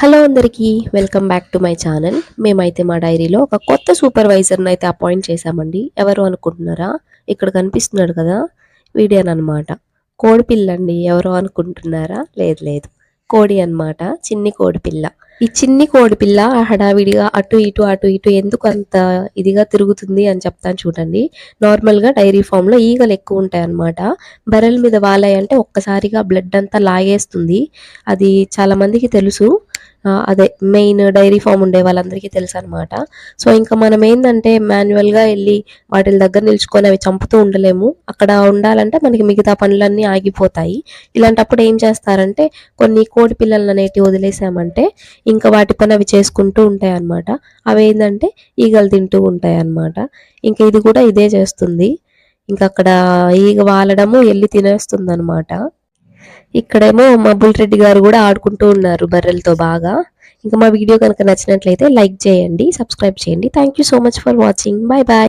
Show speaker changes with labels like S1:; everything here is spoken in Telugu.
S1: హలో అందరికీ welcome back to my channel. మేమైతే మా డైరీలో ఒక కొత్త సూపర్వైజర్ని అయితే అపాయింట్ చేశామండి. ఎవరు అనుకుంటున్నారా? ఇక్కడ కనిపిస్తున్నాడు కదా, వీడియోనమాట. కోడి పిల్ల అండి. ఎవరో అనుకుంటున్నారా? లేదు లేదు, కోడి అన్నమాట. చిన్ని కోడి పిల్ల. ఈ చిన్ని కోడి పిల్ల హడావిడిగా అటు ఇటు అటు ఇటు ఎందుకు అంత ఇదిగా తిరుగుతుంది అని చెప్తాను చూడండి. నార్మల్గా డైరీ ఫామ్లో ఈగలు ఎక్కువ ఉంటాయి అన్నమాట. బర్రెల మీద వాలాయంటే ఒక్కసారిగా బ్లడ్ అంతా లాగేస్తుంది. అది చాలా మందికి తెలుసు. అదే మెయిన్ డైరీ ఫామ్ ఉండే వాళ్ళందరికీ తెలుసు అనమాట. సో ఇంకా మనం ఏంటంటే మాన్యువల్గా వెళ్ళి వాటి దగ్గర నిల్చుకొని అవి చంపుతూ ఉండలేము. అక్కడ ఉండాలంటే మనకి మిగతా పనులన్నీ ఆగిపోతాయి. ఇలాంటప్పుడు ఏం చేస్తారంటే కొన్ని కోడి పిల్లలు అనేటివి వదిలేసామంటే ఇంకా వాటి పని అవి చేసుకుంటూ ఉంటాయి అన్నమాట. అవి ఏంటంటే ఈగలు తింటూ ఉంటాయి అన్నమాట. ఇంకా ఇది కూడా ఇదే చేస్తుంది. ఇంకా అక్కడ ఈగ వాలడము వెళ్ళి తినేస్తుంది అనమాట. ఇక్కడేమో మా బుల్రెడ్డి గారు కూడా ఆడుకుంటూ ఉన్నారు బర్రెలతో బాగా. ఇంకా మా వీడియో కనుక నచ్చినట్లయితే లైక్ చేయండి, సబ్స్క్రైబ్ చేయండి. Thank you so much for watching. Bye bye.